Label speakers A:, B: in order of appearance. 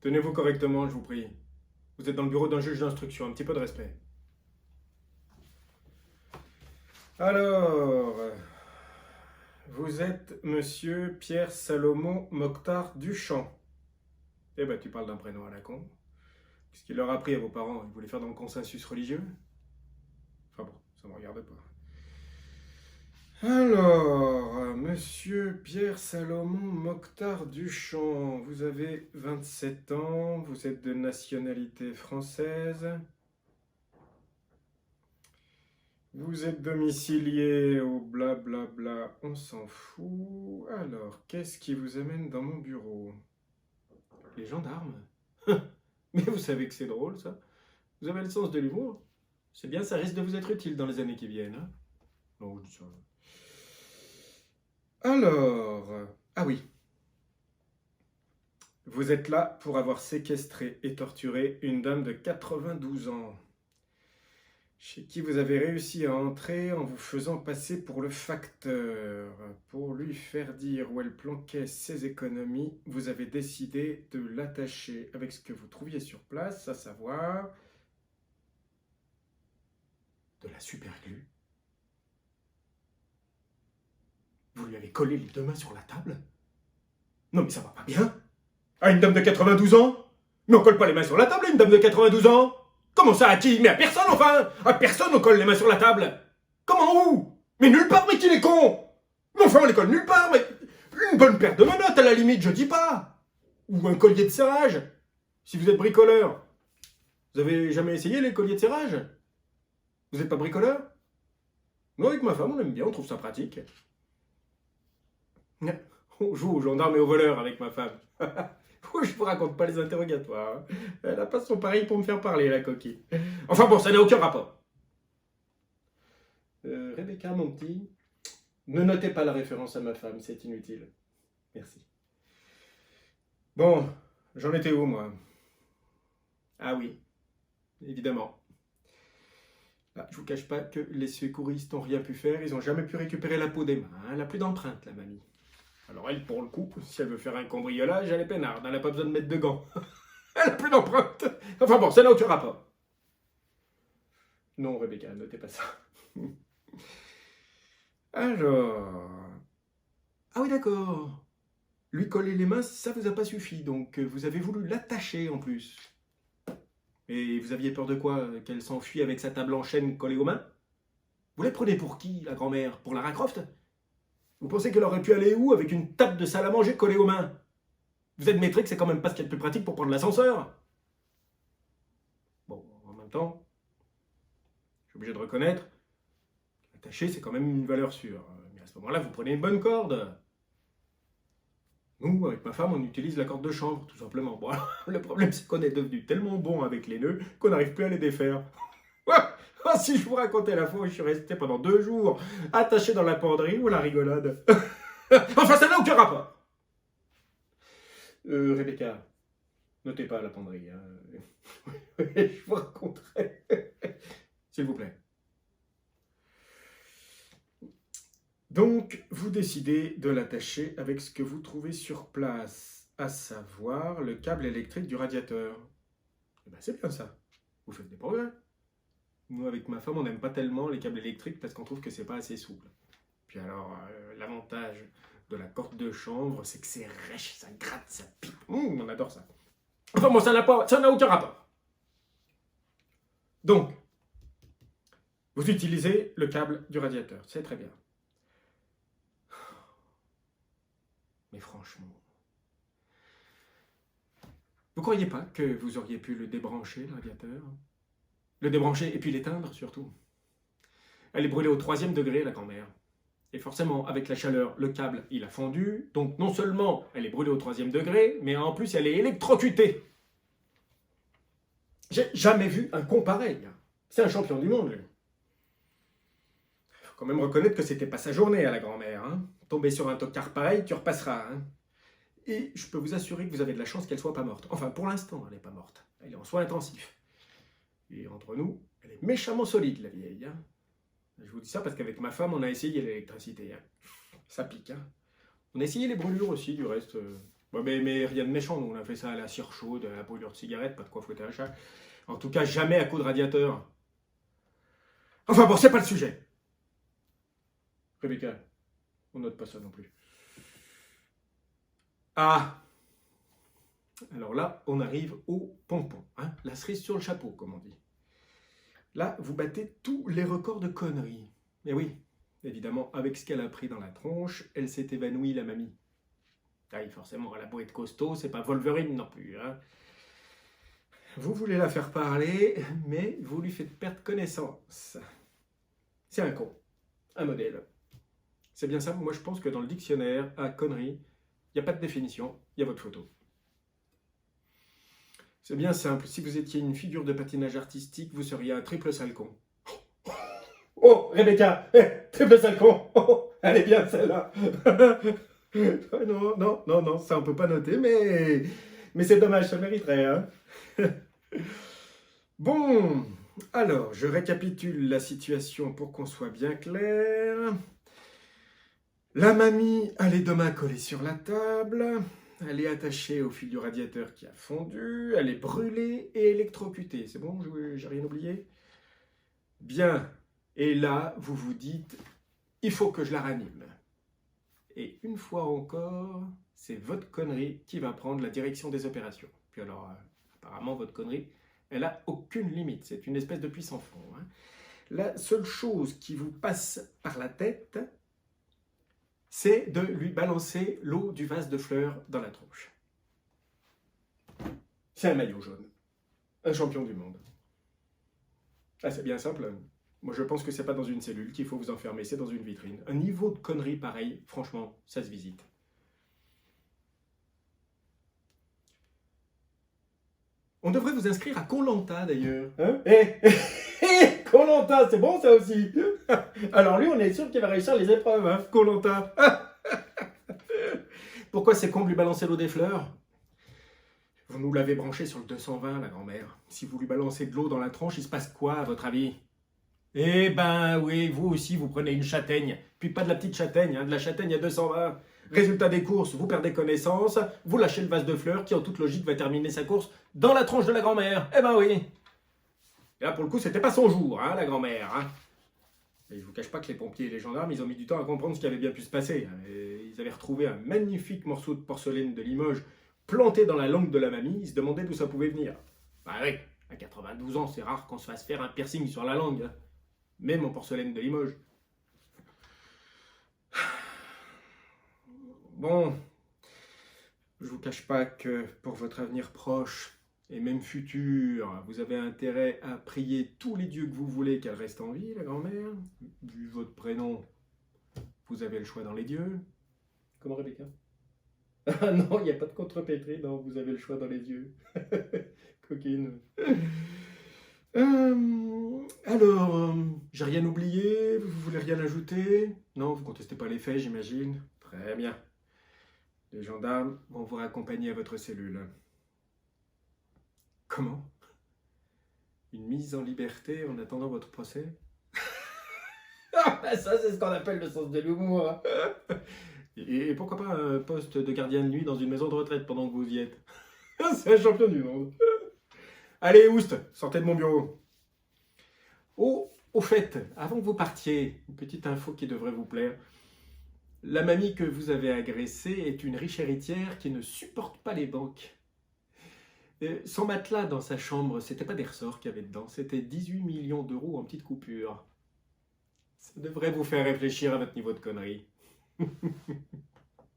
A: Tenez-vous correctement, je vous prie. Vous êtes dans le bureau d'un juge d'instruction, un petit peu de respect. Alors, vous êtes monsieur Pierre Salomon Mokhtar Duchamp. Eh ben, tu parles d'un prénom à la con. Qu'est-ce qu'il leur a appris à vos parents? Ils voulaient faire dans le consensus religieux? Enfin bon, ça ne me regarde pas. Alors, monsieur Pierre Salomon Mokhtar Duchamp, vous avez 27 ans, vous êtes de nationalité française, vous êtes domicilié au blablabla, on s'en fout. Alors, qu'est-ce qui vous amène dans mon bureau? Les gendarmes? Mais vous savez que c'est drôle, ça? Vous avez le sens de l'humour? C'est bien, ça risque de vous être utile dans les années qui viennent. Hein? Non, je dis ça. Alors, ah oui, vous êtes là pour avoir séquestré et torturé une dame de 92 ans, chez qui vous avez réussi à entrer en vous faisant passer pour le facteur. Pour lui faire dire où elle planquait ses économies, vous avez décidé de l'attacher avec ce que vous trouviez sur place, à savoir de la superglue. Vous lui avez collé les deux mains sur la table? Non mais ça va pas bien. À une dame de 92 ans? Mais on colle pas les mains sur la table à une dame de 92 ans? Comment ça, à qui? Mais à personne enfin! À personne on colle les mains sur la table! Comment où? Mais nulle part, mais qu'il est con! Mais enfin on les colle nulle part, mais une bonne paire de menottes à la limite, je dis pas! Ou un collier de serrage, si vous êtes bricoleur. Vous avez jamais essayé les colliers de serrage? Vous n'êtes pas bricoleur? Moi avec ma femme on aime bien, on trouve ça pratique. On joue aux gendarmes et aux voleurs avec ma femme. Je vous raconte pas les interrogatoires. Hein. Elle a pas son pareil pour me faire parler, la coquille. Enfin bon, ça n'a aucun rapport. Rebecca, mon petit, ne notez pas la référence à ma femme, c'est inutile. Merci. Bon, j'en étais où, moi? Ah oui, évidemment. Là, je vous cache pas que les secouristes n'ont rien pu faire, ils n'ont jamais pu récupérer la peau des mains. Hein. Elle n'a plus d'empreinte, la mamie. Alors elle, pour le coup, si elle veut faire un cambriolage, elle est peinarde, elle n'a pas besoin de mettre de gants. Elle n'a plus d'empreinte. Enfin bon, ça n'a aucun rapport. Non, Rebecca, notez pas ça. Alors... Ah oui, d'accord. Lui coller les mains, ça vous a pas suffi, donc vous avez voulu l'attacher en plus. Et vous aviez peur de quoi? Qu'elle s'enfuit avec sa table en chaîne collée aux mains? Vous la prenez pour qui, la grand-mère? Pour Lara Croft? Vous pensez qu'elle aurait pu aller où avec une table de salle à manger collée aux mains? Vous admettrez que c'est quand même pas ce qu'il y a de plus pratique pour prendre l'ascenseur? Bon, en même temps, je suis obligé de reconnaître, attacher c'est quand même une valeur sûre. Mais à ce moment-là, vous prenez une bonne corde. Nous, avec ma femme, on utilise la corde de chanvre, tout simplement. Bon, le problème, c'est qu'on est devenu tellement bon avec les nœuds qu'on n'arrive plus à les défaire. Si je vous racontais la fois où je suis resté pendant 2 jours attaché dans la penderie, ou la rigolade. Enfin, ça n'a aucun rapport. Rebecca, notez pas la penderie. Hein. Je vous raconterai. S'il vous plaît. Donc, vous décidez de l'attacher avec ce que vous trouvez sur place, à savoir le câble électrique du radiateur. Eh ben, c'est bien ça. Vous faites des progrès. Nous, avec ma femme, on n'aime pas tellement les câbles électriques parce qu'on trouve que c'est pas assez souple. Puis alors, l'avantage de la corde de chanvre, c'est que c'est rêche, ça gratte, ça pique. On adore ça. Enfin bon, ça n'a aucun rapport. Donc, vous utilisez le câble du radiateur, c'est très bien. Mais franchement, vous croyez pas que vous auriez pu le débrancher, le radiateur? Le débrancher et puis l'éteindre, surtout. Elle est brûlée au 3e degré, la grand-mère. Et forcément, avec la chaleur, le câble, il a fondu. Donc non seulement elle est brûlée au 3e degré, mais en plus elle est électrocutée. J'ai jamais vu un con pareil. C'est un champion du monde, lui. Faut quand même reconnaître que c'était pas sa journée à la grand-mère. Hein. Tomber sur un tocard pareil, tu repasseras. Hein. Et je peux vous assurer que vous avez de la chance qu'elle soit pas morte. Enfin, pour l'instant, elle n'est pas morte. Elle est en soins intensifs. Et entre nous, elle est méchamment solide, la vieille. Hein. Je vous dis ça parce qu'avec ma femme, on a essayé l'électricité. Hein. Ça pique. Hein. On a essayé les brûlures aussi, du reste. Bon, mais rien de méchant, nous on a fait ça à la cire chaude, à la brûlure de cigarette, pas de quoi fouetter un chat. En tout cas, jamais à coup de radiateur. Enfin bon, c'est pas le sujet. Rebecca, on note pas ça non plus. Ah, alors là, on arrive au pompon, hein, la cerise sur le chapeau, comme on dit. Là, vous battez tous les records de conneries. Et oui, évidemment, avec ce qu'elle a pris dans la tronche, elle s'est évanouie, la mamie. Ah oui, forcément, elle a beau être costaud, c'est pas Wolverine non plus. Hein. Vous voulez la faire parler, mais vous lui faites perdre connaissance. C'est un con, un modèle. C'est bien ça, moi je pense que dans le dictionnaire, à conneries, il n'y a pas de définition, il y a votre photo. C'est bien simple, si vous étiez une figure de patinage artistique, vous seriez un triple sale con. Oh, Rebecca, triple sale con. Oh, elle est bien celle-là. Non, ça on peut pas noter, mais c'est dommage, ça mériterait. Hein. Bon, alors, je récapitule la situation pour qu'on soit bien clair. La mamie a les deux mains collées sur la table, elle est attachée au fil du radiateur qui a fondu, elle est brûlée et électrocutée. C'est bon, j'ai rien oublié? Bien, et là, vous vous dites, il faut que je la ranime. Et une fois encore, c'est votre connerie qui va prendre la direction des opérations. Puis alors, apparemment, votre connerie, elle n'a aucune limite, c'est une espèce de puissant fond. Hein. La seule chose qui vous passe par la tête, c'est de lui balancer l'eau du vase de fleurs dans la tronche. C'est un maillot jaune. Un champion du monde. Ah, c'est bien simple. Moi, je pense que c'est pas dans une cellule qu'il faut vous enfermer, c'est dans une vitrine. Un niveau de connerie pareil, franchement, ça se visite. On devrait vous inscrire à Koh-Lanta, d'ailleurs. Hein? Koh-Lanta, c'est bon ça aussi. Alors lui, on est sûr qu'il va réussir les épreuves, hein, Koh-Lanta. Pourquoi c'est con de lui balancer l'eau des fleurs? Vous nous l'avez branché sur le 220, la grand-mère. Si vous lui balancez de l'eau dans la tronche, il se passe quoi, à votre avis? Eh ben oui, vous aussi, vous prenez une châtaigne. Puis pas de la petite châtaigne, hein, de la châtaigne à 220. Résultat des courses, vous perdez connaissance, vous lâchez le vase de fleurs qui, en toute logique, va terminer sa course dans la tronche de la grand-mère. Eh ben oui. Et là, pour le coup, c'était pas son jour, hein, la grand-mère. Hein. Et je vous cache pas que les pompiers et les gendarmes, ils ont mis du temps à comprendre ce qui avait bien pu se passer. Et ils avaient retrouvé un magnifique morceau de porcelaine de Limoges planté dans la langue de la mamie. Ils se demandaient d'où ça pouvait venir. Bah oui, à 92 ans, c'est rare qu'on se fasse faire un piercing sur la langue. Hein. Même en porcelaine de Limoges. Bon, je vous cache pas que pour votre avenir proche et même futur, vous avez intérêt à prier tous les dieux que vous voulez qu'elle reste en vie, la grand-mère. Vu votre prénom, vous avez le choix dans les dieux. Comment, Rebecca? Ah non, il n'y a pas de contrepétrie, non, vous avez le choix dans les dieux. Coquine. Alors, j'ai rien oublié, vous voulez rien ajouter? Non, vous contestez pas les faits, j'imagine. Très bien. Les gendarmes vont vous raccompagner à votre cellule. Comment? Une mise en liberté en attendant votre procès? Ça, c'est ce qu'on appelle le sens de l'humour. Et pourquoi pas un poste de gardien de nuit dans une maison de retraite pendant que vous y êtes? C'est un champion du monde. Allez, Oust, sortez de mon bureau. Oh, au fait, avant que vous partiez, une petite info qui devrait vous plaire. La mamie que vous avez agressée est une riche héritière qui ne supporte pas les banques. Son matelas dans sa chambre, c'était pas des ressorts qu'il y avait dedans, c'était 18 millions d'euros en petites coupures. Ça devrait vous faire réfléchir à votre niveau de connerie.